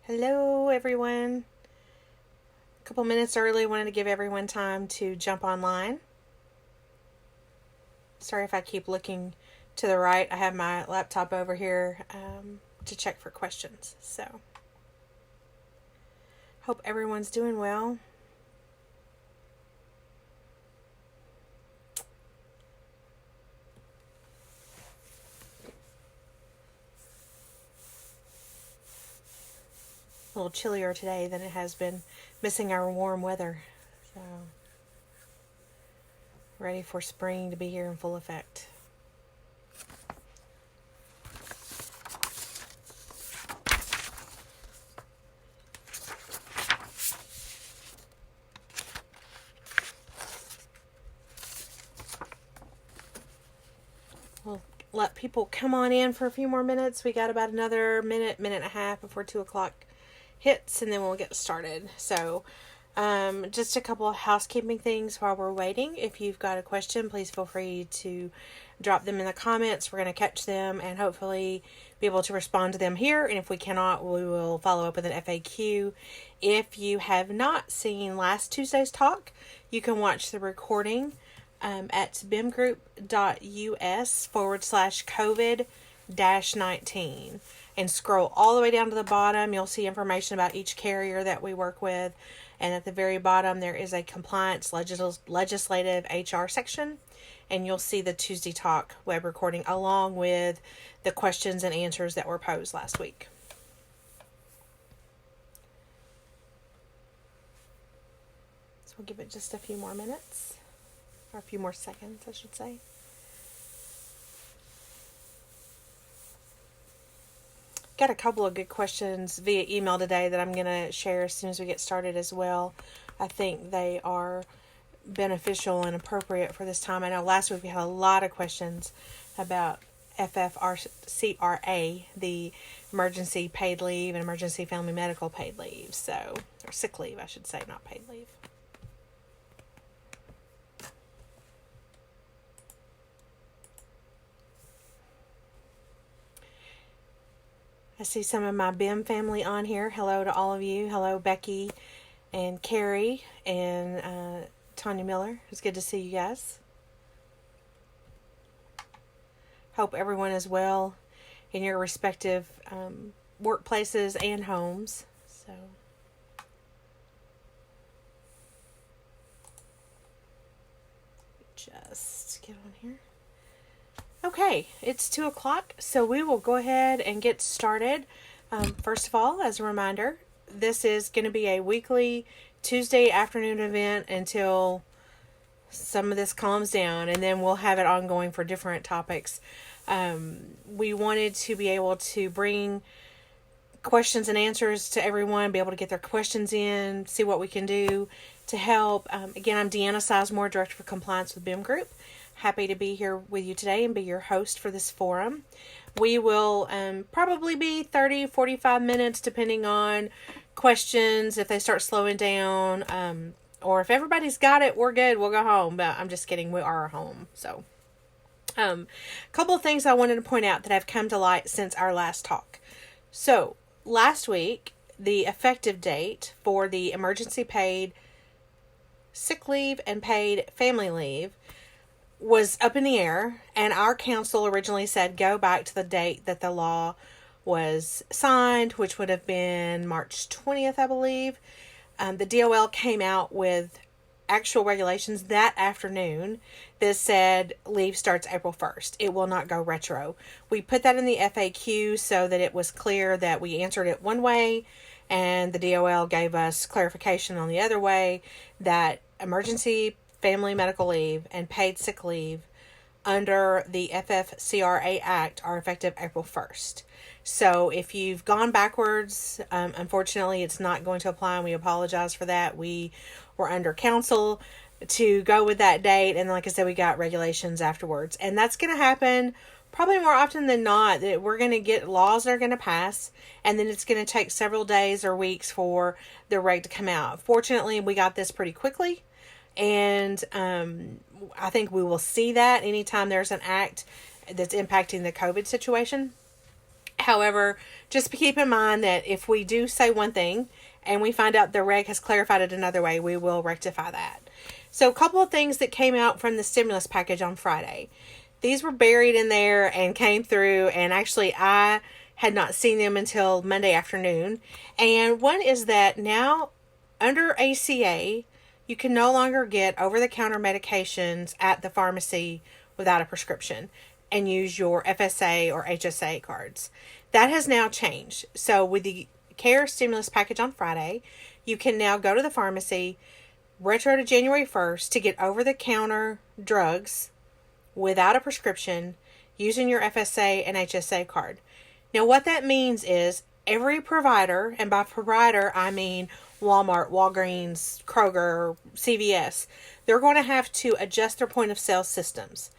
Hello, everyone. A couple minutes early, wanted to give everyone time to jump online. Sorry if I keep looking to the right. I have my laptop over here to check for questions. So, hope everyone's doing well. A little chillier today than it has been, missing our warm weather. So, ready for spring to be here in full effect. We'll let people come on in for a few more minutes. We got about another minute and a half before 2 o'clock hits, and then we'll get started. So just a couple of housekeeping things while we're waiting. If you've got a question, please feel free to drop them in the comments. We're going to catch them and hopefully be able to respond to them here. And if we cannot, we will follow up with an FAQ. If you have not seen last Tuesday's talk, you can watch the recording at bimgroup.us/COVID-19 and scroll all the way down to the bottom. You'll see information about each carrier that we work with. And at the very bottom, there is a compliance legislative HR section. And you'll see the Tuesday Talk web recording along with the questions and answers that were posed last week. So we'll give it just a few more minutes. Or a few more seconds, I should say. Got a couple of good questions via email today that I'm going to share as soon as we get started as well. I think they are beneficial and appropriate for this time. I know last week we had a lot of questions about FFCRA, the emergency paid leave and emergency family medical paid leave. So, or sick leave, I should say, not paid leave. I see some of my BIM family on here. Hello to all of you. Hello, Becky and Carrie and Tanya Miller. It's good to see you guys. Hope everyone is well in your respective workplaces and homes. So, just get on here. Okay, it's 2 o'clock, so we will go ahead and get started. First of all, as a reminder, this is going to be a weekly Tuesday afternoon event until some of this calms down, and then we'll have it ongoing for different topics. We wanted to be able to bring questions and answers to everyone, be able to get their questions in, see what we can do to help. Again, I'm Deanna Sizemore, Director for Compliance with BIM Group. Happy to be here with you today and be your host for this forum. We will probably be 30-45 minutes depending on questions. If they start slowing down, or if everybody's got it, we're good, we'll go home. But I'm just kidding, we are home. So a couple of things I wanted to point out that have come to light since our last talk. So last week, the effective date for the emergency paid sick leave and paid family leave was up in the air, and our council originally said go back to the date that the law was signed, which would have been March 20th, I believe. The DOL came out with actual regulations that afternoon that said leave starts April 1st. It will not go retro. We put that in the FAQ so that it was clear that we answered it one way, and the DOL gave us clarification on the other way that emergency family medical leave and paid sick leave under the FFCRA Act are effective April 1st. So if you've gone backwards, unfortunately it's not going to apply, and we apologize for that. We were under counsel to go with that date, and like I said, we got regulations afterwards. And that's going to happen probably more often than not, that we're going to get laws that are going to pass, and then it's going to take several days or weeks for the reg to come out. Fortunately, we got this pretty quickly. And I think we will see that anytime there's an act that's impacting the COVID situation. However, just keep in mind that if we do say one thing and we find out the reg has clarified it another way, we will rectify that. So a couple of things that came out from the stimulus package on Friday. These were buried in there and came through, and actually I had not seen them until Monday afternoon. And one is that now under ACA, you can no longer get over-the-counter medications at the pharmacy without a prescription and use your FSA or HSA cards. That has now changed. So with the CARE stimulus package on Friday, you can now go to the pharmacy retro to January 1st to get over-the-counter drugs without a prescription using your FSA and HSA card. Now what that means is every provider, and by provider I mean Walmart, Walgreens, Kroger, CVS, they're going to have to adjust their point of sale systems.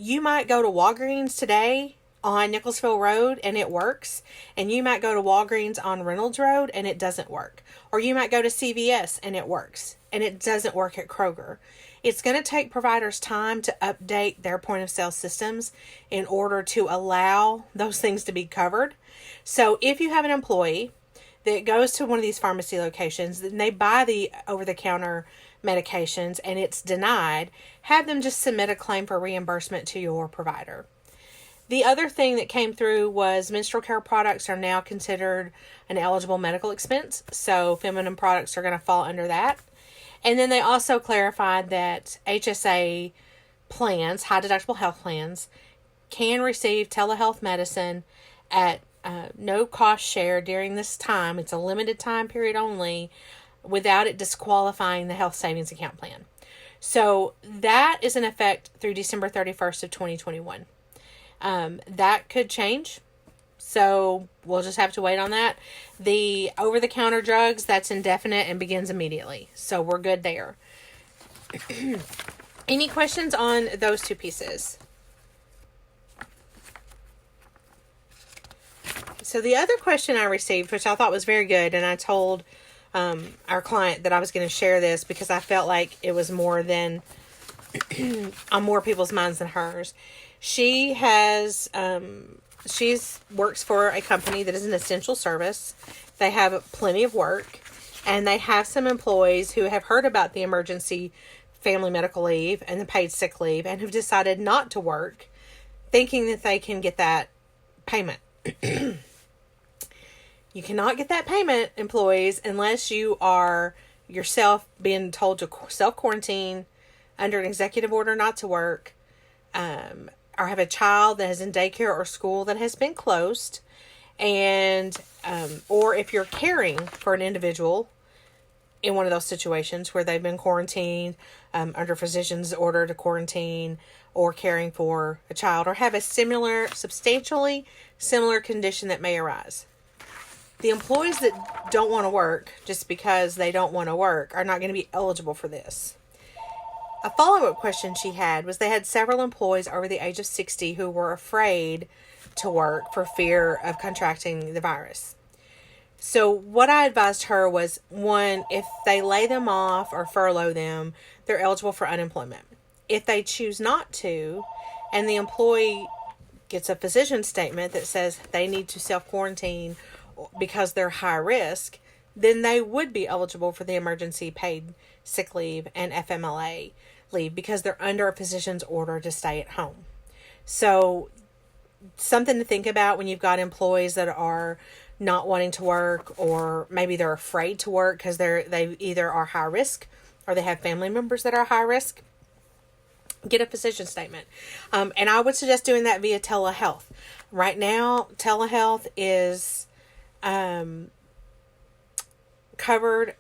You might go to Walgreens today on Nicholsville Road and it works, and you might go to Walgreens on Reynolds Road and it doesn't work. Or you might go to CVS and it works, and it doesn't work at Kroger. It's going to take providers time to update their point of sale systems in order to allow those things to be covered. So if you have an employee that goes to one of these pharmacy locations and they buy the over-the-counter medications and it's denied, have them just submit a claim for reimbursement to your provider. The other thing that came through was menstrual care products are now considered an eligible medical expense, so feminine products are going to fall under that. And then they also clarified that HSA plans, high deductible health plans, can receive telehealth medicine at no cost share during this time. It's a limited time period only, without it disqualifying the health savings account plan. So that is in effect through December 31st of 2021. That could change. So we'll just have to wait on that. The over-the-counter drugs, that's indefinite and begins immediately. So we're good there. Any questions on those two pieces? So the other question I received, which I thought was very good, and I told our client that I was going to share this because I felt like it was more than on more people's minds than hers. She has she's works for a company that is an essential service. They have plenty of work, and they have some employees who have heard about the emergency family medical leave and the paid sick leave and have decided not to work, thinking that they can get that payment. You cannot get that payment, employees, unless you are yourself being told to self-quarantine under an executive order not to work, or have a child that is in daycare or school that has been closed, and or if you're caring for an individual in one of those situations where they've been quarantined under physician's order to quarantine, or caring for a child, or have a substantially similar condition that may arise. The employees that don't want to work just because they don't want to work are not going to be eligible for this. A follow-up question she had was they had several employees over the age of 60 who were afraid to work for fear of contracting the virus. So what I advised her was, one, if they lay them off or furlough them, they're eligible for unemployment. If they choose not to, and the employee gets a physician statement that says they need to self-quarantine because they're high risk, then they would be eligible for the emergency paid sick leave and FMLA leave because they're under a physician's order to stay at home. So something to think about when you've got employees that are not wanting to work, or maybe they're afraid to work because they either are high risk or they have family members that are high risk. Get a physician statement. And I would suggest doing that via telehealth. Right now, telehealth is covered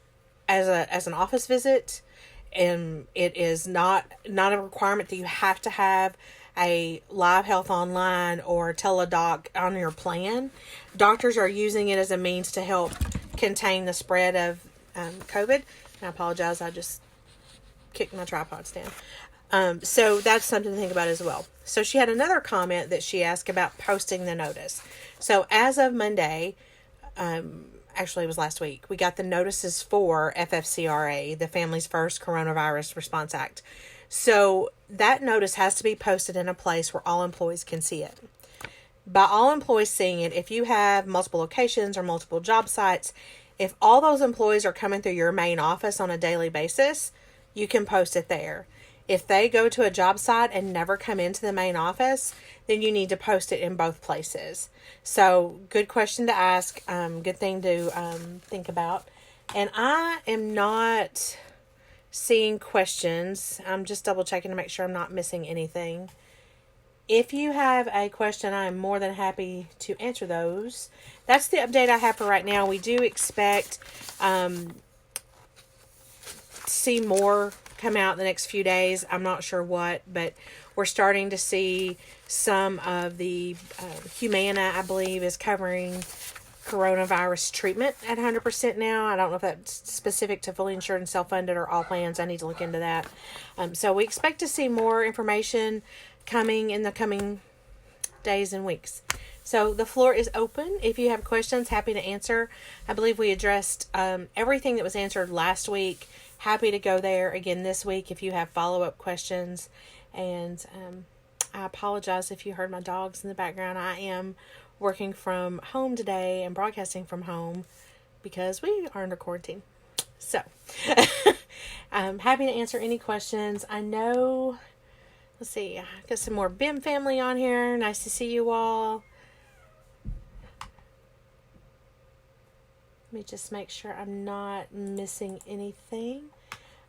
as an office visit, and it is not a requirement that you have to have a live health online or teledoc on your plan. Doctors are using it as a means to help contain the spread of COVID. And I apologize, I just kicked my tripod stand. So that's something to think about as well. So she had another comment that she asked about posting the notice. So as of Monday, actually it was last week, we got the notices for FFCRA, the Families First Coronavirus Response Act. So that notice has to be posted in a place where all employees can see it. by all employees seeing it, if you have multiple locations or multiple job sites, if all those employees are coming through your main office on a daily basis, you can post it there. If they go to a job site and never come into the main office, then you need to post it in both places. So, good question to ask. Good thing to think about. And I am not seeing questions. I'm just double checking to make sure I'm not missing anything. If you have a question, I am more than happy to answer those. That's the update I have for right now. We do expect to see more come out the next few days. I'm not sure what, but we're starting to see some of the Humana, I believe, is covering coronavirus treatment at 100% now. I don't know if that's specific to fully insured and self-funded or all plans. I need to look into that. So we expect to see more information coming in the coming days and weeks. So the floor is open. If you have questions, happy to answer. I believe we addressed everything that was answered last week. Happy to go there again this week if you have follow-up questions. And I apologize if you heard my dogs in the background. I am working from home today and broadcasting from home because we are under quarantine. So I'm happy to answer any questions. I know, let's see, I got some more BIM family on here. Nice to see you all. Let me just make sure I'm not missing anything.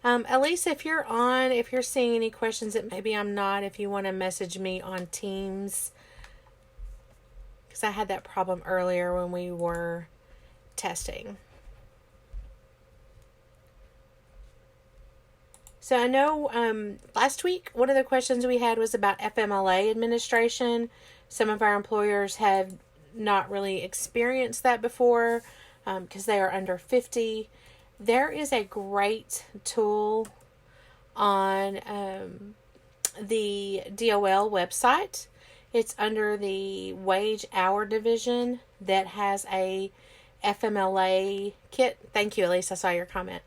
Elise, if you're seeing any questions that maybe I'm not, if you want to message me on Teams, because I had that problem earlier when we were testing. So I know last week one of the questions we had was about FMLA administration. Some of our employers have not really experienced that before because they are under 50. There is a great tool on the DOL website. It's under the wage hour division that has a FMLA kit. Thank you, Elise. I saw your comment.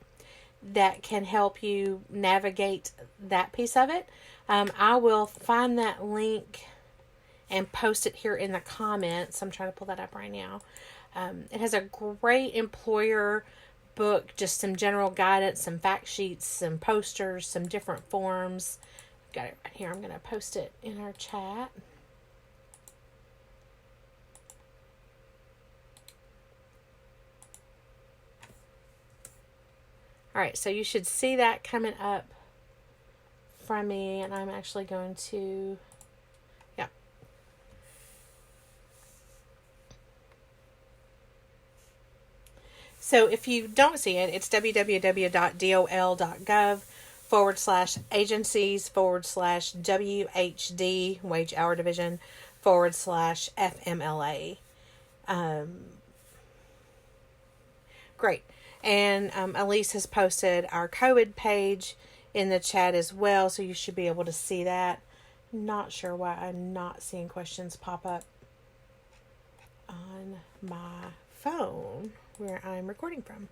That can help you navigate that piece of it. I will find that link and post it here in the comments. I'm trying to pull that up right now. It has a great employer book, just some general guidance, some fact sheets, some posters, some different forms. Got it right here. I'm going to post it in our chat. All right, so you should see that coming up from me, and I'm actually going to, yeah. So if you don't see it, it's www.dol.gov/agencies/WHD, wage hour division, /FMLA. Great. And Elise has posted our COVID page in the chat as well, so you should be able to see that. Not sure why I'm not seeing questions pop up on my phone where I'm recording from.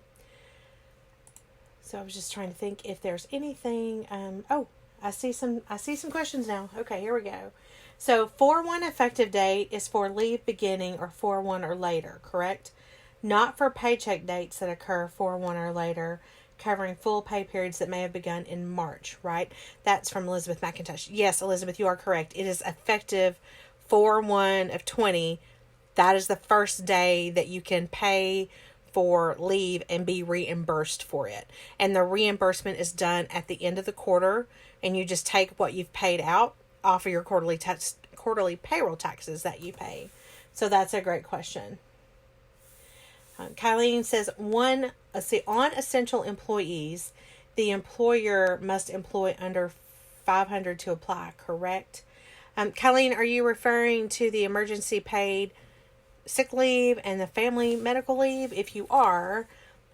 So I was just trying to think if there's anything. Oh, I see some questions now. Okay, here we go. So 4/1 effective date is for leave beginning or 4/1 or later, correct? Not for paycheck dates that occur 4/1 or later, covering full pay periods that may have begun in March, right? That's from Elizabeth McIntosh. Yes, Elizabeth, you are correct. It is effective 4/1 of 20. That is the first day that you can pay for leave and be reimbursed for it. And the reimbursement is done at the end of the quarter, and you just take what you've paid out off of your quarterly payroll taxes that you pay. So that's a great question. Kylene says, on essential employees, the employer must employ under 500 to apply, correct? Kylene, are you referring to the emergency paid sick leave and the family medical leave? If you are,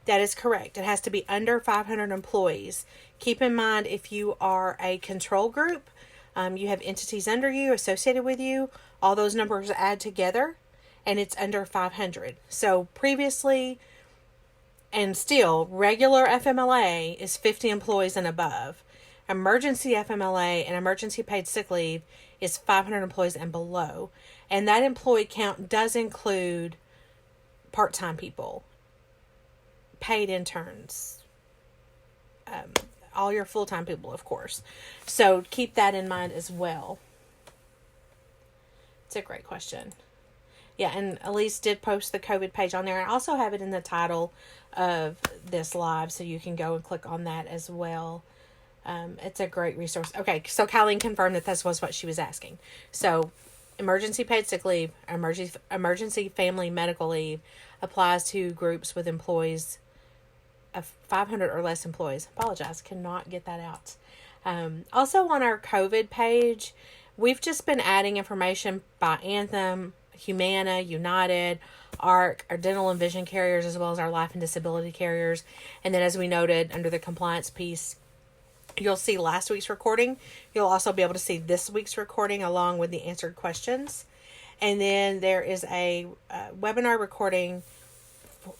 that is correct. It has to be under 500 employees. Keep in mind, if you are a control group, you have entities under you, associated with you, all those numbers add together, and it's under 500. So previously, and still, regular FMLA is 50 employees and above. Emergency FMLA and emergency paid sick leave is 500 employees and below. And that employee count does include part-time people, paid interns, all your full-time people, of course. So keep that in mind as well. It's a great question. Yeah, and Elise did post the COVID page on there. I also have it in the title of this live, so you can go and click on that as well. It's a great resource. Okay, so Colleen confirmed that this was what she was asking. So, emergency paid sick leave, emergency family medical leave applies to groups with employees of 500 or less employees. Apologize, cannot get that out. Also on our COVID page, we've just been adding information by Anthem, Humana, United, ARC, our dental and vision carriers, as well as our life and disability carriers. And then as we noted under the compliance piece, you'll see last week's recording. You'll also be able to see this week's recording along with the answered questions. And then there is a webinar recording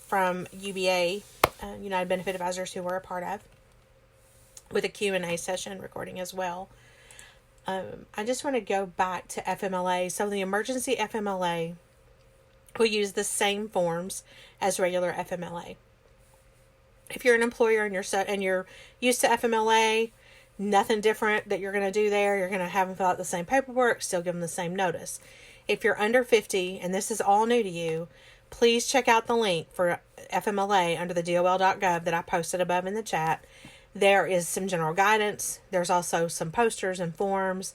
from UBA, United Benefit Advisors, who we're a part of, with a Q&A session recording as well. I just want to go back to FMLA. So the emergency FMLA will use the same forms as regular FMLA. If you're an employer and you're used to FMLA, nothing different that you're going to do there. You're going to have them fill out the same paperwork, still give them the same notice. If you're under 50 and this is all new to you, please check out the link for FMLA under the DOL.gov that I posted above in the chat. There is some general guidance. There's also some posters and forms.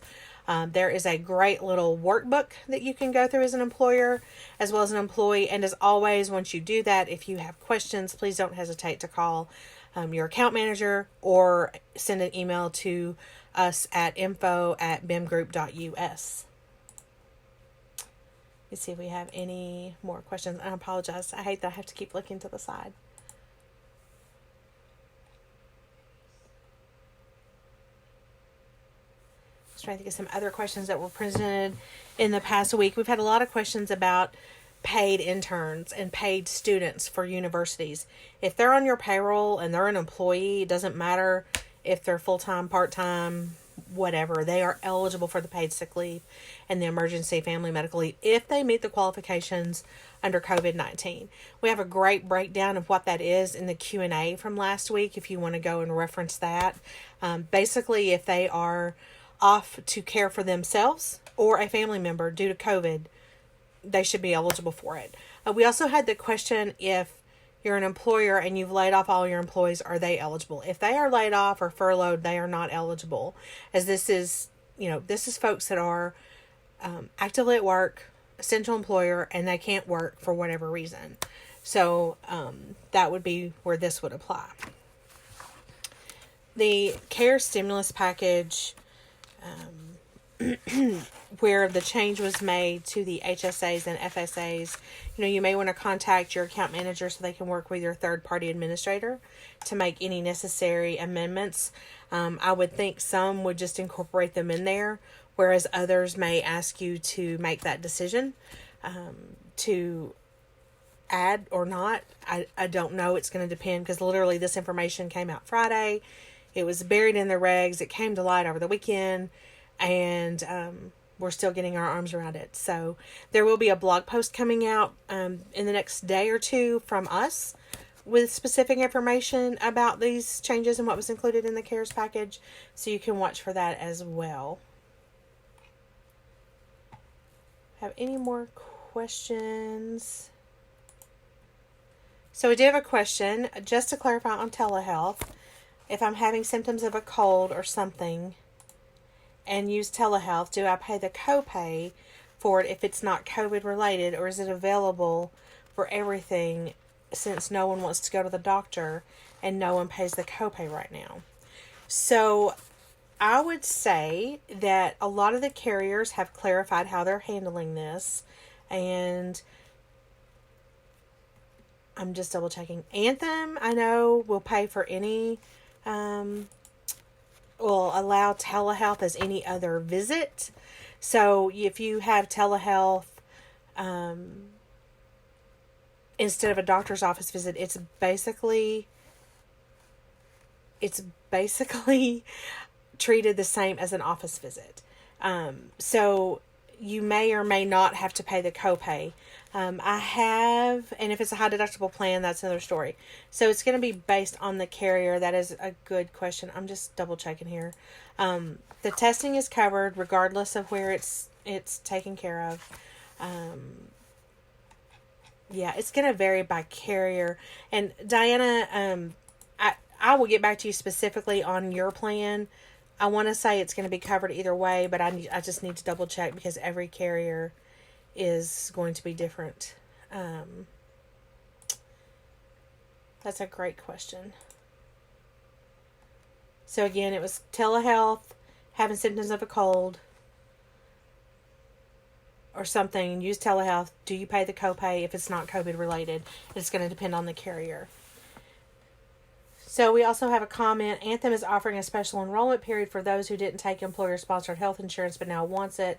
There is a great little workbook that you can go through as an employer as well as an employee. And as always, once you do that, if you have questions, please don't hesitate to call your account manager or send an email to us at info@bimgroup.us. Let's see if we have any more questions. I apologize. I hate that I have to keep looking to the side. Trying to think of some other questions that were presented in the past week. We've had a lot of questions about paid interns and paid students for universities. If they're on your payroll and they're an employee, it doesn't matter if they're full-time, part-time, whatever. They are eligible for the paid sick leave and the emergency family medical leave if they meet the qualifications under COVID-19. We have a great breakdown of what that is in the Q&A from last week if you want to go and reference that. Basically, if they are off to care for themselves or a family member due to COVID, they should be eligible for it. We also had the question, if you're an employer and you've laid off all your employees, are they eligible? If they are laid off or furloughed, they are not eligible, as this is folks that are actively at work, essential employer, and they can't work for whatever reason. So that would be where this would apply. The CARE stimulus package, where the change was made to the HSAs and FSAs, you may want to contact your account manager so they can work with your third-party administrator to make any necessary amendments. I would think some would just incorporate them in there, whereas others may ask you to make that decision to add or not. I don't know. It's going to depend, because literally this information came out Friday. It was buried in the regs. It came to light over the weekend, and we're still getting our arms around it. So there will be a blog post coming out in the next day or two from us with specific information about these changes and what was included in the CARES package. So you can watch for that as well. Have any more questions? So we do have a question, just to clarify on telehealth. If I'm having symptoms of a cold or something and use telehealth, do I pay the copay for it if it's not COVID related, or is it available for everything since no one wants to go to the doctor and no one pays the copay right now? So I would say that a lot of the carriers have clarified how they're handling this, and I'm just double checking. Anthem, I know, will pay for any will allow telehealth as any other visit. So if you have telehealth instead of a doctor's office visit, it's basically treated the same as an office visit. So you may or may not have to pay the copay. I have, and if it's a high deductible plan, that's another story. So it's going to be based on the carrier. That is a good question. I'm just double checking here. The testing is covered regardless of where it's taken care of. Yeah, it's going to vary by carrier. And Diana, I will get back to you specifically on your plan. I want to say it's going to be covered either way, but I just need to double check because every carrier is going to be different. That's a great question. So again, it was telehealth, having symptoms of a cold or something, use telehealth. Do you pay the copay if it's not COVID related? It's going to depend on the carrier. So we also have a comment. Anthem is offering a special enrollment period for those who didn't take employer-sponsored health insurance but now wants it.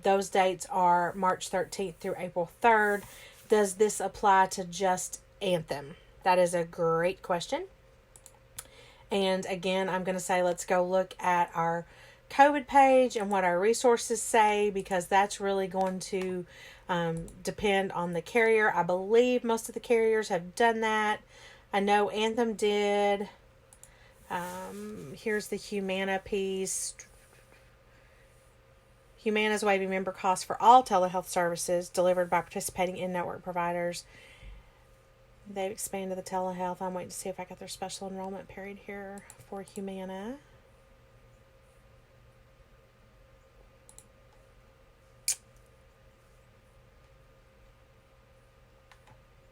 Those dates are March 13th through April 3rd. Does this apply to just Anthem? That is a great question. And again, I'm going to say let's go look at our COVID page and what our resources say, because that's really going to depend on the carrier. I believe most of the carriers have done that. I know Anthem did. Here's the Humana piece. Humana is waiving member costs for all telehealth services delivered by participating in-network providers. They've expanded the telehealth. I'm waiting to see if I got their special enrollment period here for Humana.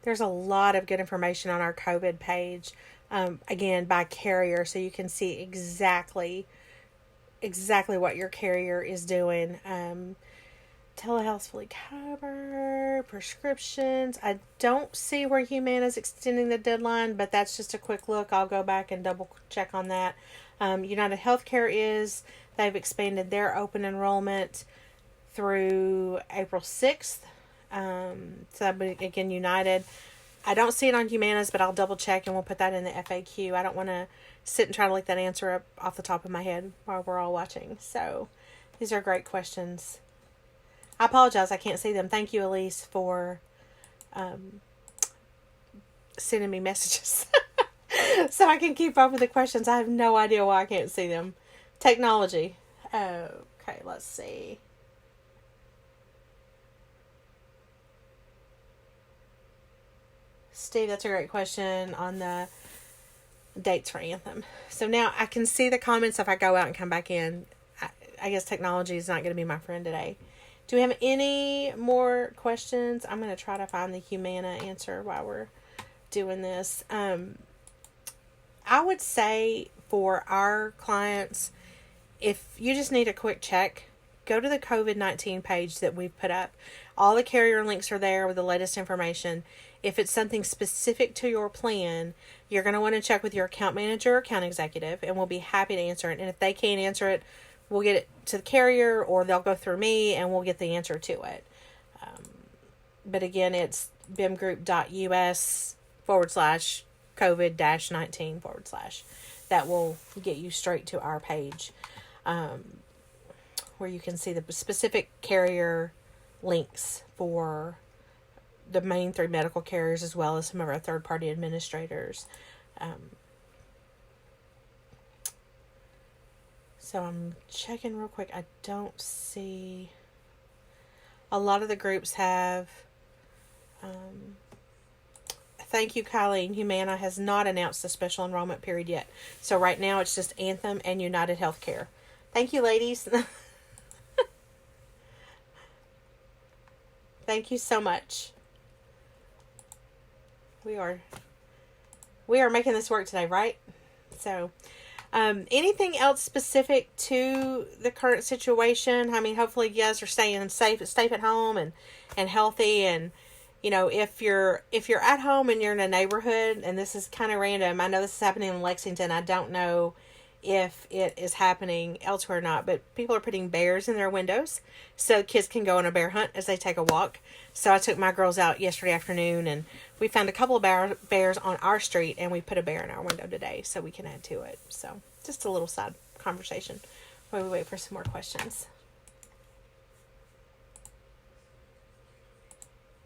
There's a lot of good information on our COVID page, again, by carrier, so you can see exactly what your carrier is doing. Telehealth's fully covered, prescriptions. I don't see where Humana's extending the deadline, but that's just a quick look. I'll go back and double check on that. United Healthcare they've expanded their open enrollment through April 6th. So again, United. I don't see it on Humana's, but I'll double check and we'll put that in the FAQ. I don't want to sit and try to look that answer up off the top of my head while we're all watching. So these are great questions. I apologize, I can't see them. Thank you, Elise, for sending me messages so I can keep up with the questions. I have no idea why I can't see them. Technology. Okay, let's see. Steve, that's a great question on the dates for Anthem. So now I can see the comments if I go out and come back in. I guess technology is not going to be my friend today. Do we have any more questions? I'm going to try to find the Humana answer while we're doing this. I would say for our clients, if you just need a quick check, go to the COVID-19 page that we've put up. All the carrier links are there with the latest information. If it's something specific to your plan, you're going to want to check with your account manager or account executive, and we'll be happy to answer it. And if they can't answer it, we'll get it to the carrier, or they'll go through me and we'll get the answer to it. But again, it's bimgroup.us/COVID-19/ that will get you straight to our page, where you can see the specific carrier links for the main 3 medical carriers, as well as some of our third-party administrators. So I'm checking real quick. I don't see... A lot of the groups have... Thank you, Colleen. Humana has not announced the special enrollment period yet. So right now it's just Anthem and United Healthcare. Thank you, ladies. Thank you so much. We are making this work today, right? So, anything else specific to the current situation? I mean, hopefully you guys are staying safe at home and healthy. And, you know, if you're at home and you're in a neighborhood, and this is kind of random, I know this is happening in Lexington. I don't know if it is happening elsewhere or not, but people are putting bears in their windows so kids can go on a bear hunt as they take a walk. So I took my girls out yesterday afternoon, and we found a couple of bears on our street, and we put a bear in our window today so we can add to it. So just a little side conversation while we wait for some more questions.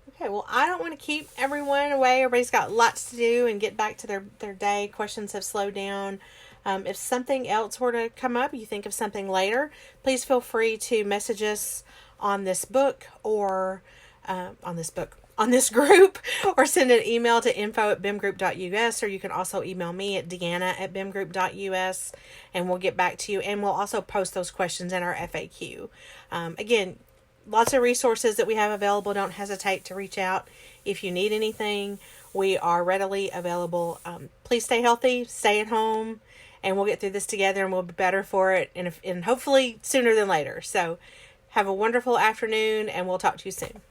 Okay, well, I don't want to keep everyone away. Everybody's got lots to do and get back to their day. Questions have slowed down. If something else were to come up, you think of something later, please feel free to message us on this book or on this group, or send an email to info@bimgroup.us, or you can also email me at deanna@bimgroup.us, and we'll get back to you. And we'll also post those questions in our FAQ. Again, lots of resources that we have available. Don't hesitate to reach out if you need anything. We are readily available. Please stay healthy, stay at home, and we'll get through this together, and we'll be better for it, and hopefully sooner than later. So have a wonderful afternoon, and we'll talk to you soon.